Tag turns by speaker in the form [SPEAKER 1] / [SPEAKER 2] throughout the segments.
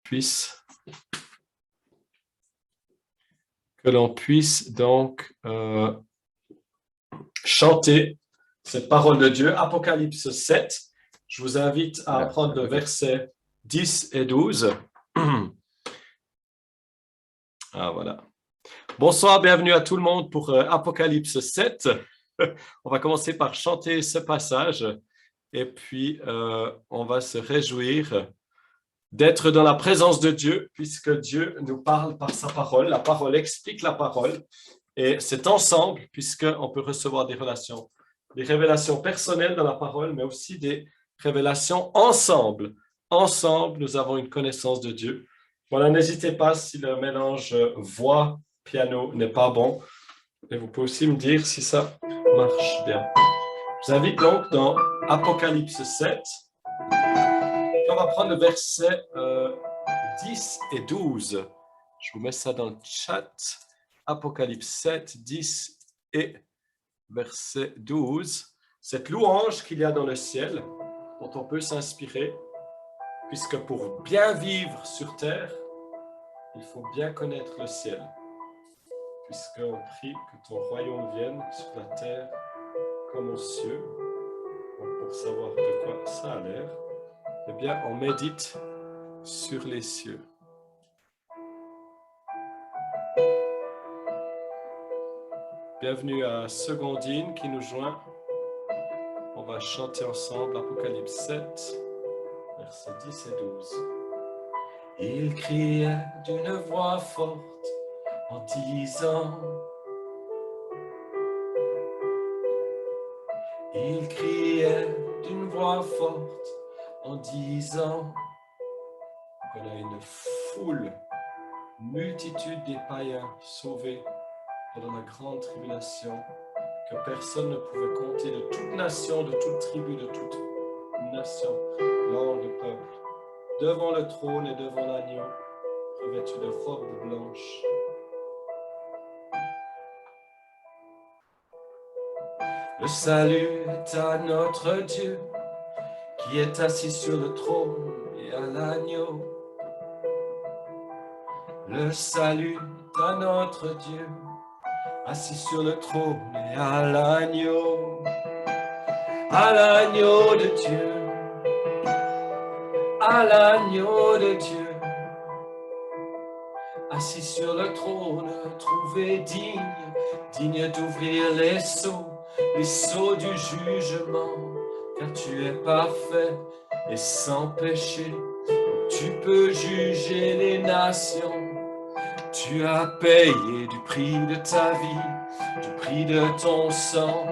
[SPEAKER 1] puisse donc chanter cette parole de Dieu. Apocalypse 7, je vous invite à prendre le verset 10 et 12. Ah, voilà. Bonsoir, bienvenue à tout le monde pour Apocalypse 7. On va commencer par chanter ce passage et puis on va se réjouir d'être dans la présence de Dieu, puisque Dieu nous parle par sa parole. La parole explique la parole et c'est ensemble, puisqu'on peut recevoir des révélations personnelles dans la parole, mais aussi des révélations ensemble. Ensemble, nous avons une connaissance de Dieu. Voilà, n'hésitez pas si le mélange voix-piano n'est pas bon. Et vous pouvez aussi me dire si ça marche bien. Je vous invite donc dans Apocalypse 7. On va prendre le verset 10 et 12. Je vous mets ça dans le chat. Apocalypse 7, 10 et verset 12. Cette louange qu'il y a dans le ciel, dont on peut s'inspirer, puisque pour bien vivre sur terre, il faut bien connaître le ciel. Puisqu'on prie que ton royaume vienne sur la terre comme aux cieux. Donc pour savoir de quoi ça a l'air, eh bien, on médite sur les cieux. Bienvenue à Secondine qui nous joint. On va chanter ensemble Apocalypse 7, versets 10 et 12. Il criait d'une voix forte en disant, il criait d'une voix forte en disant, on a une foule, une multitude des païens sauvés pendant la grande tribulation, que personne ne pouvait compter, de toute nation, de toute tribu, de toute nation, langue, peuple, devant le trône et devant l'agneau, revêtus de robes blanches. Le salut est à notre Dieu, qui est assis sur le trône et à l'agneau. Le salut est à notre Dieu, assis sur le trône et à l'agneau de Dieu, à l'agneau de Dieu, assis sur le trône, trouvé digne d'ouvrir les seaux du jugement, car tu es parfait et sans péché, tu peux juger les nations. Tu as payé du prix de ta vie, du prix de ton sang.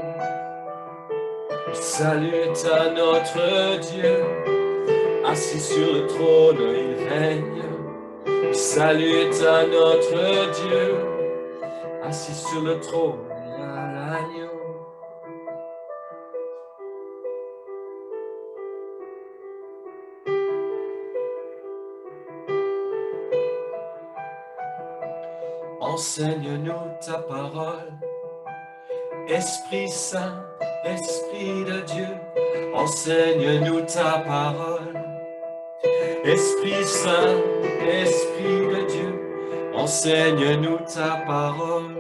[SPEAKER 1] Le salut est à notre Dieu, assis sur le trône, il règne. Le salut est à notre Dieu, assis sur le trône et à l'agneau. Enseigne-nous ta parole, Esprit Saint, Esprit de Dieu, enseigne-nous ta parole. Esprit Saint, Esprit de Dieu, enseigne-nous ta parole.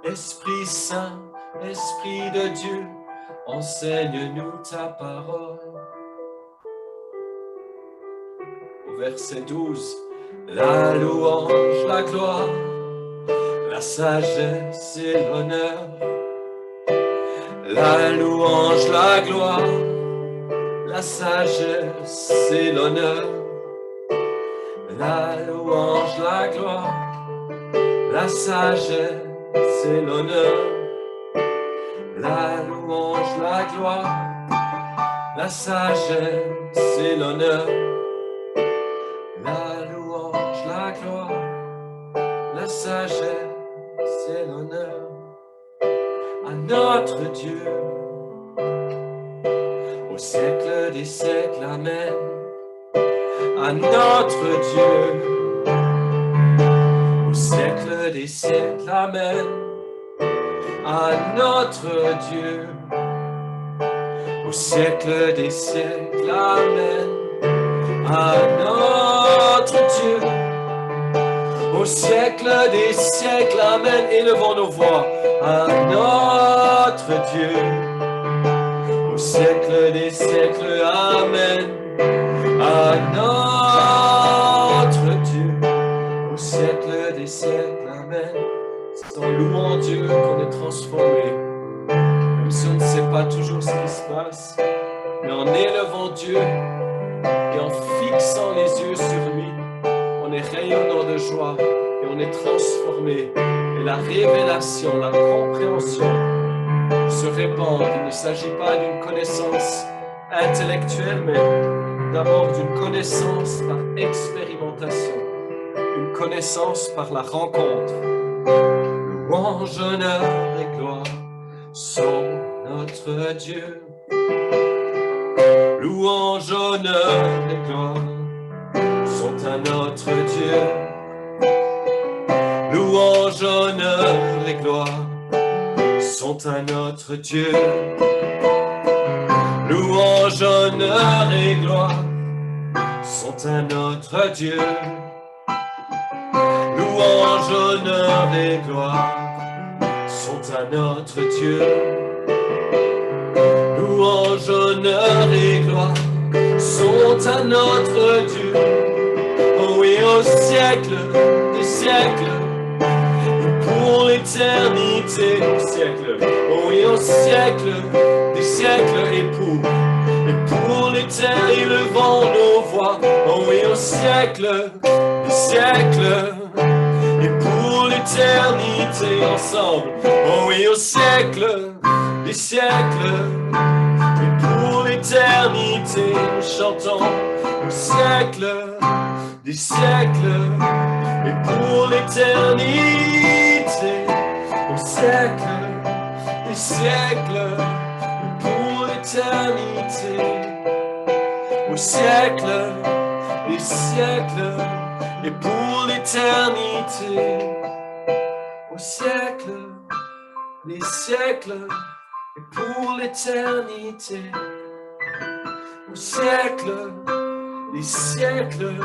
[SPEAKER 1] Esprit Saint, Esprit de Dieu, enseigne-nous ta parole. Au verset 12, la louange, la gloire, la sagesse et l'honneur. La louange, la gloire, la sagesse et l'honneur. La louange, la gloire, la sagesse et l'honneur. La louange, la gloire, la sagesse et l'honneur. La louange, la gloire, la sagesse et l'honneur à notre Dieu, au siècle des siècles, amen. À notre Dieu, au siècle des siècles, amen. À notre Dieu, au siècle des siècles, amen. À notre au siècle des siècles, amen. Élevons nos voix à notre Dieu, au siècle des siècles, amen, à notre Dieu, au siècle des siècles, amen. C'est en louant Dieu qu'on est transformé, même si on ne sait pas toujours ce qui se passe, mais en élevant Dieu et en fixant les yeux sur lui, on est rayonnant de joie et on est transformé. Et la révélation, la compréhension se répand. Il ne s'agit pas d'une connaissance intellectuelle, mais d'abord d'une connaissance par expérimentation, une connaissance par la rencontre. Louange, honneur et gloire sont notre Dieu. Louange, honneur et gloire sont à notre Dieu. Louange, honneur et gloire sont à notre Dieu. Louange, honneur et gloire sont à notre Dieu. Louange, honneur et gloire sont à notre Dieu. Louange, honneur et gloire sont à notre Dieu. Oh oui, au siècle des siècles, et pour l'éternité, au siècle. Oh oui, au siècle des siècles, et pour l'éternité, élevons nos voix. Oh oui, au siècle des siècles, et pour l'éternité ensemble. Oh oui, au siècle des siècles, et pour l'éternité nous chantons. Au siècle des siècles, et pour l'éternité. Au siècle des siècles, et pour l'éternité. Au siècle des siècles, et pour l'éternité. Au siècle des siècles, et pour l'éternité. Au siècle des siècles,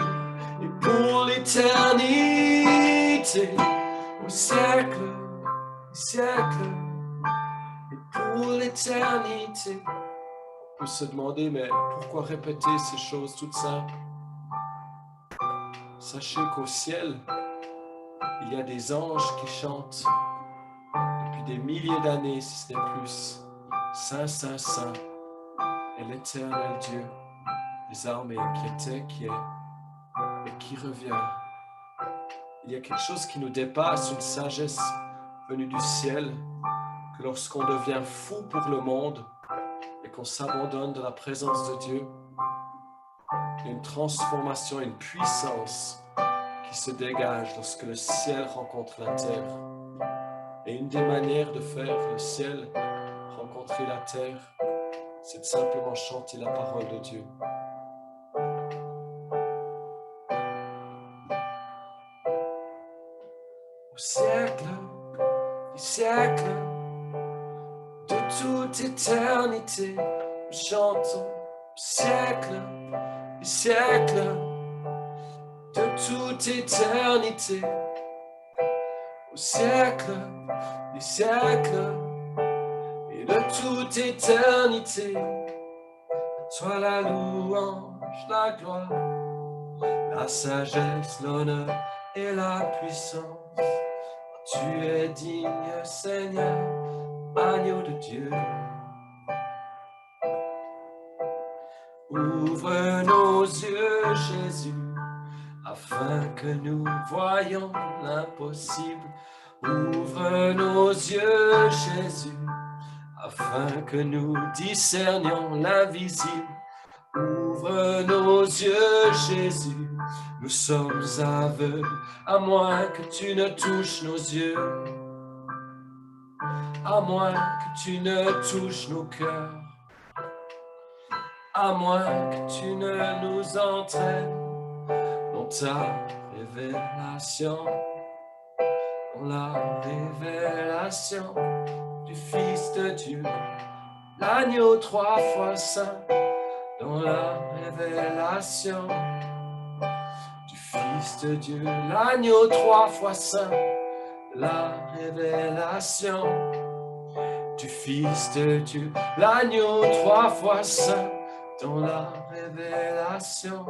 [SPEAKER 1] et pour l'éternité. Au siècle des siècles, et pour l'éternité. On peut se demander, mais pourquoi répéter ces choses toutes simples? Sachez qu'au ciel, il y a des anges qui chantent depuis des milliers d'années, si ce n'est plus. Saint, Saint, Saint est l'éternel Dieu des armées, qui était, qui est et qui revient. Il y a quelque chose qui nous dépasse, une sagesse venue du ciel, que lorsqu'on devient fou pour le monde et qu'on s'abandonne de la présence de Dieu, il y a une transformation, une puissance qui se dégage lorsque le ciel rencontre la terre. Et une des manières de faire le ciel rencontrer la terre, c'est de simplement chanter la parole de Dieu. Au siècle des siècles, de toute éternité, nous chantons. Au siècle des siècles, de toute éternité. Au siècle des siècles, et de toute éternité. À toi la louange, la gloire, la sagesse, l'honneur et la puissance. Tu es digne, Seigneur, agneau de Dieu. Ouvre nos yeux, Jésus, afin que nous voyions l'impossible. Ouvre nos yeux, Jésus, afin que nous discernions l'invisible. Ouvre nos yeux, Jésus, nous sommes aveugles, à moins que tu ne touches nos yeux, à moins que tu ne touches nos cœurs, à moins que tu ne nous entraînes dans ta révélation, dans la révélation du Fils de Dieu, l'agneau 3 fois saint, dans la révélation du Fils Fils de Dieu, l'agneau 3 fois saint, la révélation du Fils de Dieu, l'agneau 3 fois saint, dans la révélation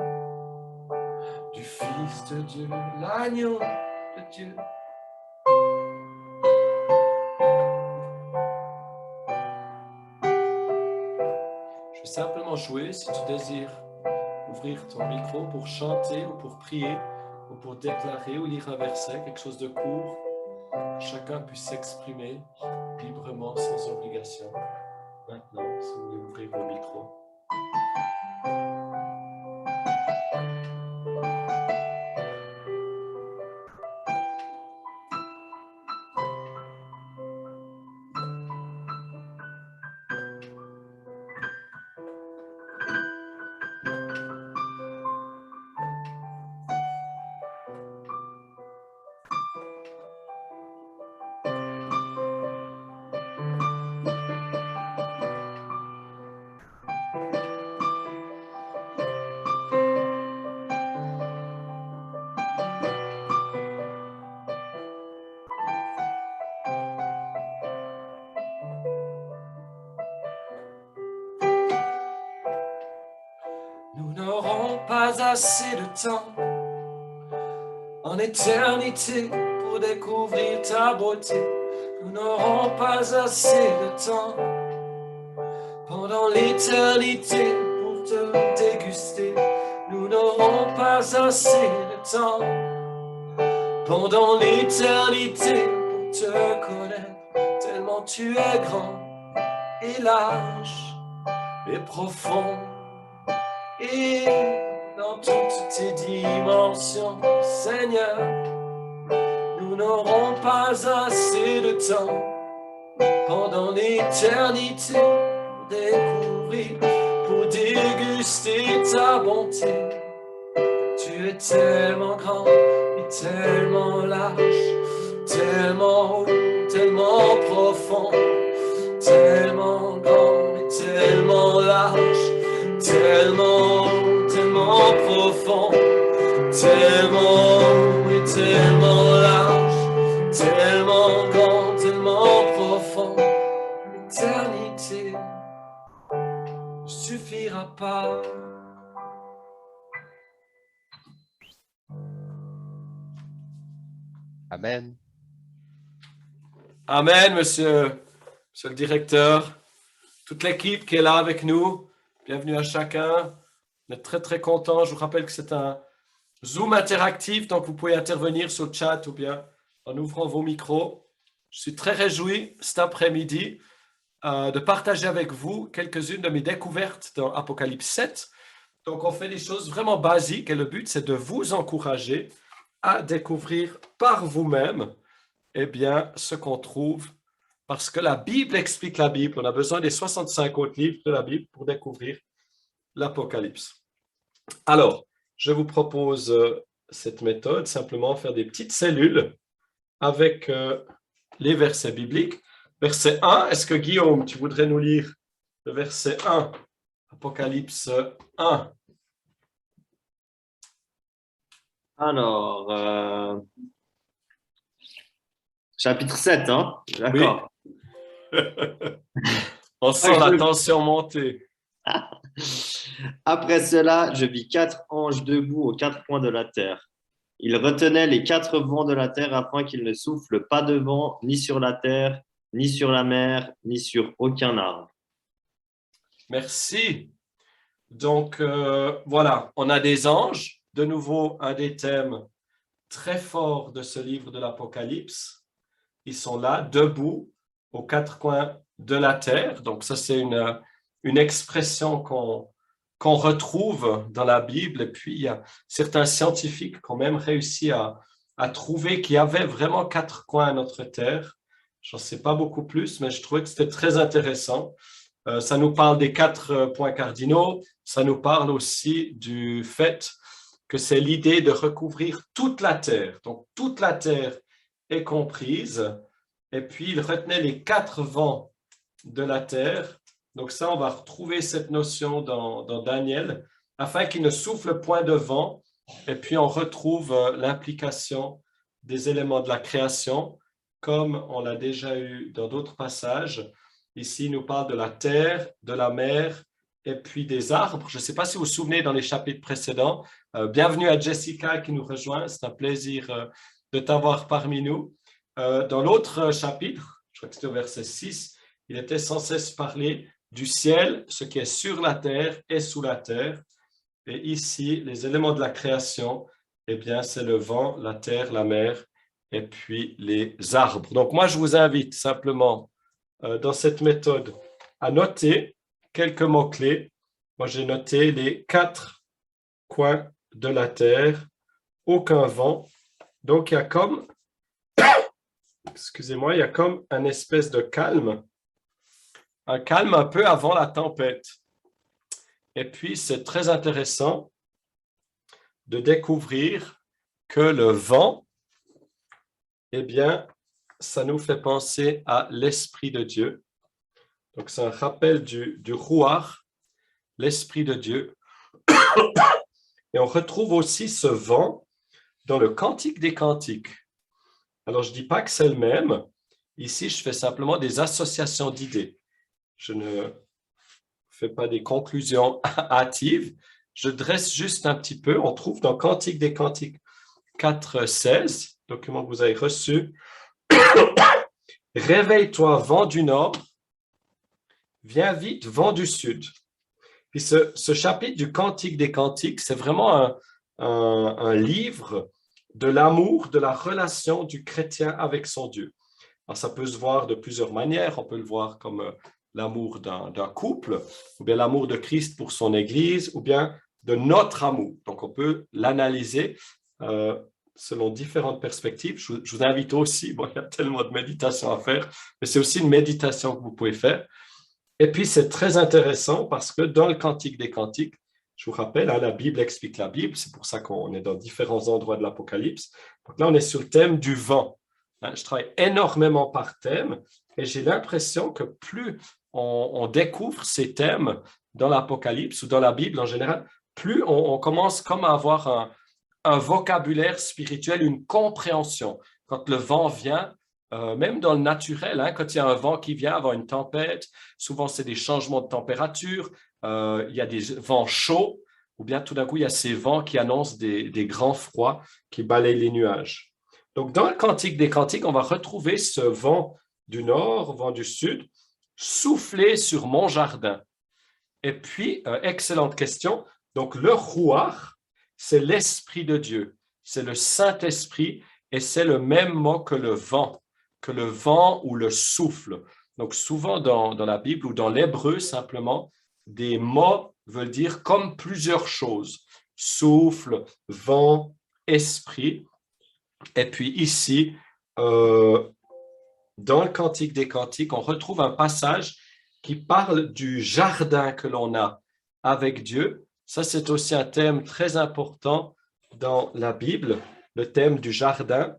[SPEAKER 1] du Fils de Dieu, l'agneau de Dieu. Je vais simplement jouer si tu désires ouvrir ton micro pour chanter ou pour prier ou pour déclarer ou lire un verset, quelque chose de court, que chacun puisse s'exprimer librement sans obligation. Maintenant, si vous voulez ouvrir vos micros. Nous n'aurons pas assez de temps en éternité pour découvrir ta beauté. Nous n'aurons pas assez de temps pendant l'éternité pour te déguster. Nous n'aurons pas assez de temps pendant l'éternité pour te connaître, tellement tu es grand et large et profond. Et dans toutes tes dimensions, Seigneur, nous n'aurons pas assez de temps pendant l'éternité pour découvrir, pour déguster ta bonté. Tu es tellement grand et tellement large, tellement haut, tellement profond, tellement grand et tellement large. Tellement, tellement profond, tellement haut et tellement large, tellement grand, tellement profond. L'éternité ne suffira pas.
[SPEAKER 2] Amen.
[SPEAKER 1] Amen, monsieur le directeur, toute l'équipe qui est là avec nous. Bienvenue à chacun. On est très, très contents. Je vous rappelle que c'est un Zoom interactif, donc vous pouvez intervenir sur le chat ou bien en ouvrant vos micros. Je suis très réjoui cet après-midi de partager avec vous quelques-unes de mes découvertes dans Apocalypse 7. Donc, on fait des choses vraiment basiques et le but, c'est de vous encourager à découvrir par vous-même ce qu'on trouve. Parce que la Bible explique la Bible. On a besoin des 65 autres livres de la Bible pour découvrir l'Apocalypse. Alors, je vous propose cette méthode, simplement faire des petites cellules avec les versets bibliques. Verset 1, est-ce que Guillaume, tu voudrais nous lire le verset 1, Apocalypse 1?
[SPEAKER 2] Alors, chapitre 7, hein? D'accord.
[SPEAKER 1] Oui. On sent la tension monter.
[SPEAKER 2] Après cela, je vis 4 anges debout aux 4 coins de la terre. Ils retenaient les 4 vents de la terre afin qu'ils ne soufflent pas de vent ni sur la terre, ni sur la mer, ni sur aucun arbre.
[SPEAKER 1] Merci. Donc, voilà, on a des anges. De nouveau, un des thèmes très forts de ce livre de l'Apocalypse. Ils sont là, debout, aux 4 coins de la terre. Donc, ça, c'est une expression qu'on retrouve dans la Bible. Et puis, il y a certains scientifiques qui ont même réussi à trouver qu'il y avait vraiment 4 coins à notre terre. Je n'en sais pas beaucoup plus, mais je trouvais que c'était très intéressant. Ça nous parle des 4 points cardinaux. Ça nous parle aussi du fait que c'est l'idée de recouvrir toute la terre. Donc, toute la terre est comprise. Et puis, il retenait les 4 vents de la terre. Donc ça, on va retrouver cette notion dans Daniel, afin qu'il ne souffle point de vent Et puis, on retrouve l'implication des éléments de la création, comme on l'a déjà eu dans d'autres passages. Ici, il nous parle de la terre, de la mer, et puis des arbres. Je ne sais pas si vous vous souvenez dans les chapitres précédents. Bienvenue à Jessica qui nous rejoint. C'est un plaisir de t'avoir parmi nous. Dans l'autre chapitre, je crois que c'était au verset 6, il était sans cesse parler du ciel, ce qui est sur la terre et sous la terre. Et ici, les éléments de la création, eh bien, c'est le vent, la terre, la mer et puis les arbres. Donc, moi, je vous invite simplement dans cette méthode à noter quelques mots-clés. Moi, j'ai noté les 4 coins de la terre, aucun vent. Donc, il y a comme, excusez-moi, il y a comme un espèce de calme, un calme un peu avant la tempête. Et puis, c'est très intéressant de découvrir que le vent, eh bien, ça nous fait penser à l'Esprit de Dieu. Donc, c'est un rappel du Ruach, l'Esprit de Dieu. Et on retrouve aussi ce vent dans le Cantique des Cantiques. Alors, je ne dis pas que c'est le même. Ici, je fais simplement des associations d'idées. Je ne fais pas des conclusions hâtives. Je dresse juste un petit peu. On trouve dans Cantique des Cantiques 4.16, document que vous avez reçu. Réveille-toi, vent du nord. Viens vite, vent du sud. Puis ce chapitre du Cantique des Cantiques, c'est vraiment un livre de l'amour, de la relation du chrétien avec son Dieu. Alors, ça peut se voir de plusieurs manières. On peut le voir comme l'amour d'un couple, ou bien l'amour de Christ pour son Église, ou bien de notre amour. Donc, on peut l'analyser selon différentes perspectives. Je vous invite aussi, bon, il y a tellement de méditation à faire, mais c'est aussi une méditation que vous pouvez faire. Et puis, c'est très intéressant parce que dans le Cantique des Cantiques, je vous rappelle, hein, la Bible explique la Bible, c'est pour ça qu'on est dans différents endroits de l'Apocalypse. Donc là, on est sur le thème du vent. Hein, je travaille énormément par thème et j'ai l'impression que plus on découvre ces thèmes dans l'Apocalypse ou dans la Bible en général, plus on commence comme à avoir un vocabulaire spirituel, une compréhension. Quand le vent vient, même dans le naturel, hein, quand il y a un vent qui vient avant une tempête, souvent c'est des changements de température, il y a des vents chauds, ou bien tout d'un coup, il y a ces vents qui annoncent des grands froids qui balayent les nuages. Donc, dans le Cantique des Cantiques, on va retrouver ce vent du nord, vent du sud, souffler sur mon jardin. Et puis, excellente question, donc le Ruach, c'est l'Esprit de Dieu, c'est le Saint-Esprit et c'est le même mot que le vent ou le souffle. Donc, souvent dans la Bible ou dans l'hébreu, simplement, des mots veulent dire comme plusieurs choses. Souffle, vent, esprit. Et puis ici, dans le Cantique des Cantiques, on retrouve un passage qui parle du jardin que l'on a avec Dieu. Ça, c'est aussi un thème très important dans la Bible, le thème du jardin.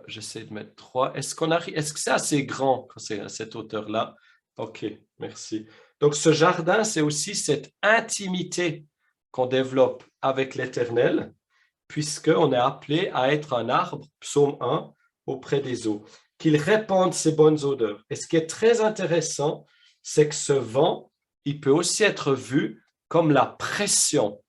[SPEAKER 1] J'essaie de mettre 3. Est-ce que c'est assez grand quand c'est à cette hauteur-là? OK, merci. Donc, ce jardin, c'est aussi cette intimité qu'on développe avec l'Éternel, puisqu'on est appelé à être un arbre, psaume 1, auprès des eaux, qu'il répande ses bonnes odeurs. Et ce qui est très intéressant, c'est que ce vent, il peut aussi être vu comme la pression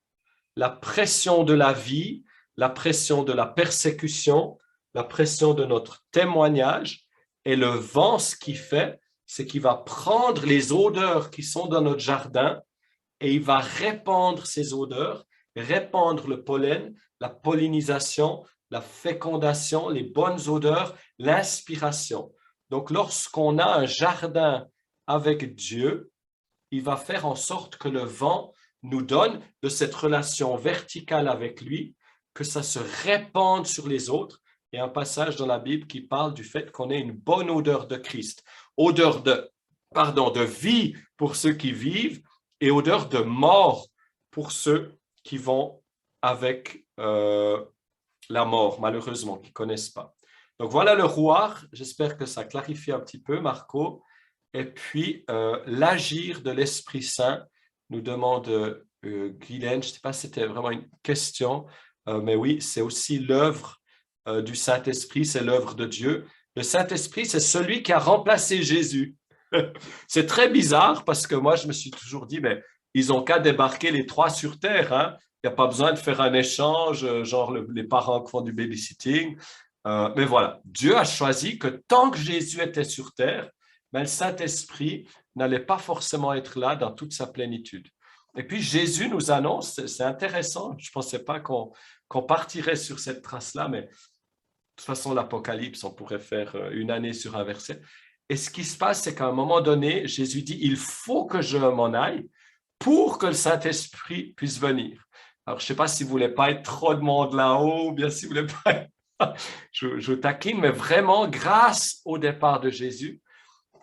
[SPEAKER 1] de la vie, la pression de la persécution, la pression de notre témoignage. Et le vent, ce qu'il fait, c'est qu'il va prendre les odeurs qui sont dans notre jardin et il va répandre ces odeurs, répandre le pollen, la pollinisation, la fécondation, les bonnes odeurs, l'inspiration. Donc, lorsqu'on a un jardin avec Dieu, il va faire en sorte que le vent nous donne de cette relation verticale avec lui, que ça se répande sur les autres. Il y a un passage dans la Bible qui parle du fait qu'on ait une bonne odeur de Christ, odeur de vie pour ceux qui vivent et odeur de mort pour ceux qui vont avec la mort, malheureusement, qui ne connaissent pas. Donc voilà le Ruach. J'espère que ça clarifie un petit peu, Marco. Et puis, l'agir de l'Esprit Saint nous demande Guylaine, je ne sais pas si c'était vraiment une question, mais oui, c'est aussi l'œuvre du Saint-Esprit, c'est l'œuvre de Dieu. Le Saint-Esprit, c'est celui qui a remplacé Jésus. C'est très bizarre parce que moi, je me suis toujours dit, mais ils n'ont qu'à débarquer les trois sur Terre. Hein. Il n'y a pas besoin de faire un échange, genre les parents qui font du babysitting. Mais voilà, Dieu a choisi que tant que Jésus était sur Terre, ben, le Saint-Esprit n'allait pas forcément être là dans toute sa plénitude. Et puis Jésus nous annonce, c'est intéressant, je ne pensais pas qu'on partirait sur cette trace-là, mais de toute façon, l'Apocalypse, on pourrait faire une année sur un verset. Et ce qui se passe, c'est qu'à un moment donné, Jésus dit, il faut que je m'en aille pour que le Saint-Esprit puisse venir. Alors, je ne sais pas si vous ne voulez pas être trop de monde là-haut, ou bien si vous ne voulez pas être... je taquine, mais vraiment, grâce au départ de Jésus,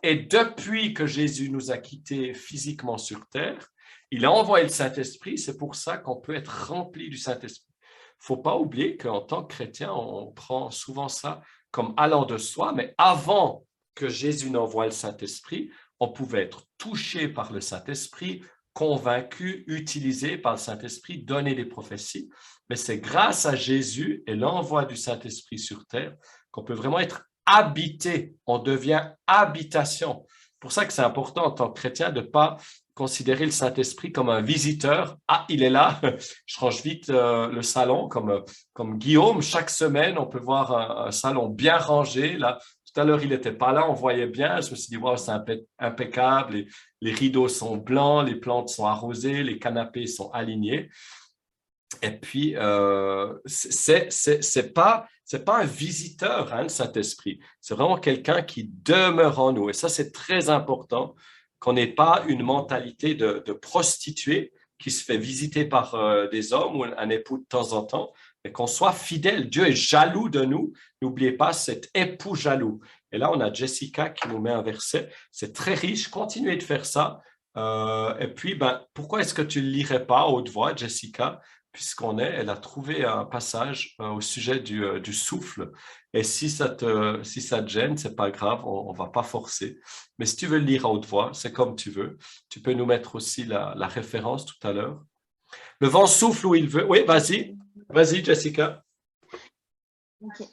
[SPEAKER 1] et depuis que Jésus nous a quittés physiquement sur terre, il a envoyé le Saint-Esprit, c'est pour ça qu'on peut être rempli du Saint-Esprit. Il ne faut pas oublier qu'en tant que chrétien, on prend souvent ça comme allant de soi, mais avant que Jésus n'envoie le Saint-Esprit, on pouvait être touché par le Saint-Esprit, convaincu, utilisé par le Saint-Esprit, donner des prophéties. Mais c'est grâce à Jésus et l'envoi du Saint-Esprit sur terre qu'on peut vraiment être habité. On devient habitation. C'est pour ça que c'est important en tant que chrétien de ne pas considérer le Saint-Esprit comme un visiteur. Ah, il est là, je range vite le salon, comme Guillaume. Chaque semaine, on peut voir un salon bien rangé. Là, tout à l'heure, il n'était pas là, on voyait bien. Je me suis dit, wow, c'est impeccable. Les rideaux sont blancs, les plantes sont arrosées, les canapés sont alignés. Et puis, c'est pas un visiteur, hein, le Saint-Esprit. C'est vraiment quelqu'un qui demeure en nous. Et ça, c'est très important, qu'on n'ait pas une mentalité de prostituée qui se fait visiter par des hommes ou un époux de temps en temps, mais qu'on soit fidèle. Dieu est jaloux de nous. N'oubliez pas cet époux jaloux. Et là, on a Jessica qui nous met un verset. C'est très riche. Continuez de faire ça. Et puis, pourquoi est-ce que tu ne le lirais pas à haute voix, Jessica? Elle a trouvé un passage au sujet du souffle. Et si ça te gêne, c'est pas grave, on va pas forcer. Mais si tu veux le lire à haute voix, c'est comme tu veux. Tu peux nous mettre aussi la référence tout à l'heure. Le vent souffle où il veut. Oui, vas-y. Vas-y, Jessica.
[SPEAKER 3] Okay.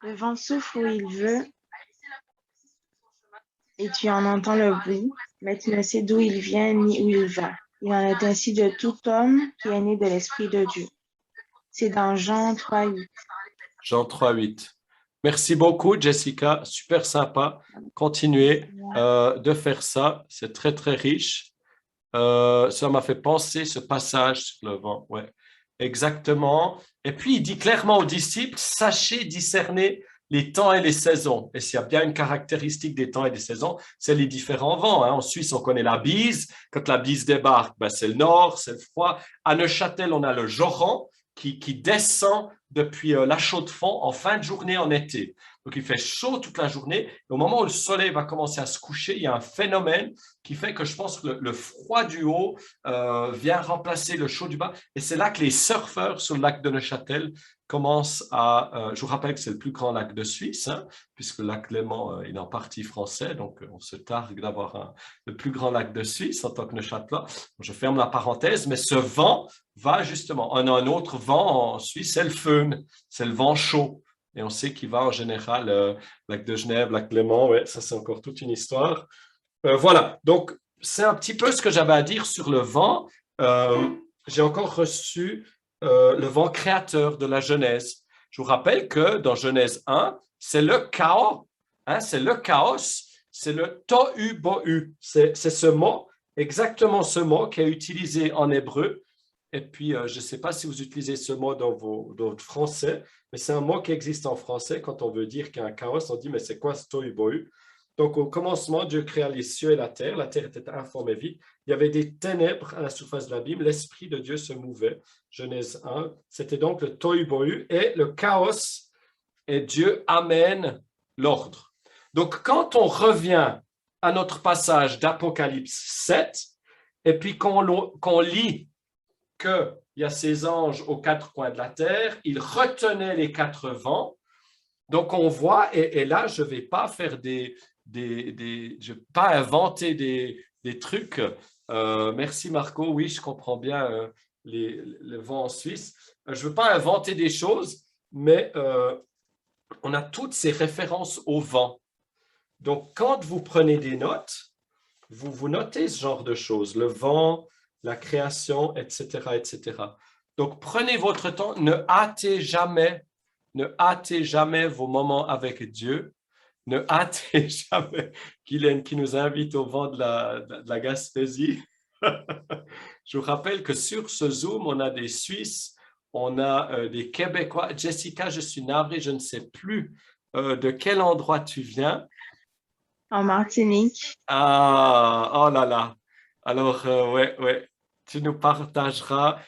[SPEAKER 3] Le vent souffle où il veut et tu en entends le bruit, mais tu ne sais d'où il vient ni où il va. Il en est ainsi de tout homme qui est né de l'Esprit de Dieu. C'est dans Jean 3,8.
[SPEAKER 1] Jean 3,8. Merci beaucoup, Jessica. Super sympa. Continuez de faire ça. C'est très, très riche. Ça m'a fait penser ce passage sur le vent. Ouais, exactement. Et puis, il dit clairement aux disciples, sachez discerner les temps et les saisons. Et s'il y a bien une caractéristique des temps et des saisons, c'est les différents vents. Hein. En Suisse, on connaît la bise. Quand la bise débarque, c'est le nord, c'est le froid. À Neuchâtel, on a le joran qui descend depuis la Chaux-de-Fonds en fin de journée en été. Donc, il fait chaud toute la journée. Et au moment où le soleil va commencer à se coucher, il y a un phénomène qui fait que je pense que le froid du haut vient remplacer le chaud du bas. Et c'est là que les surfeurs sur le lac de Neuchâtel commencent à... je vous rappelle que c'est le plus grand lac de Suisse, hein, puisque le lac Léman il est en partie français. Donc, on se targue d'avoir le plus grand lac de Suisse en tant que Neuchâtelois. Je ferme la parenthèse, mais ce vent va justement... On a un autre vent en Suisse, c'est le Föhn, c'est le vent chaud. Et on sait qu'il va en général, lac de Genève, lac Léman, ouais, ça c'est encore toute une histoire. Voilà, donc c'est un petit peu ce que j'avais à dire sur le vent. J'ai encore reçu le vent créateur de la Genèse. Je vous rappelle que dans Genèse 1, c'est le chaos, hein, c'est le chaos, c'est le tohu-bohu. C'est ce mot, exactement ce mot qui est utilisé en hébreu. Et puis, je ne sais pas si vous utilisez ce mot dans votre français, mais c'est un mot qui existe en français. Quand on veut dire qu'il y a un chaos, on dit, mais c'est quoi ce tohu-bohu? Donc, au commencement, Dieu créa les cieux et la terre. La terre était informe et vide. Il y avait des ténèbres à la surface de l'abîme. L'Esprit de Dieu se mouvait. Genèse 1. C'était donc le tohu-bohu et le chaos. Et Dieu amène l'ordre. Donc, quand on revient à notre passage d'Apocalypse 7, et puis qu'on lit qu'il y a ces anges aux quatre coins de la terre, ils retenaient les quatre vents. Donc, on voit, et là, je ne vais pas faire je vais pas inventer des trucs. Merci Marco. Oui, je comprends bien le vent en Suisse. Je ne veux pas inventer des choses, mais on a toutes ces références au vent. Donc, quand vous prenez des notes, vous notez ce genre de choses, le vent, la création, etc., etc. Donc, prenez votre temps, ne hâtez jamais vos moments avec Dieu. Ne hâtez jamais Guylaine qui nous invite au vent de la Gaspésie. Je vous rappelle que sur ce Zoom, on a des Suisses, on a des Québécois. Jessica, je suis navrée, je ne sais plus de quel endroit tu viens.
[SPEAKER 3] En Martinique.
[SPEAKER 1] Ah, oh là là. Alors, ouais, tu nous partageras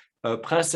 [SPEAKER 1] Princesse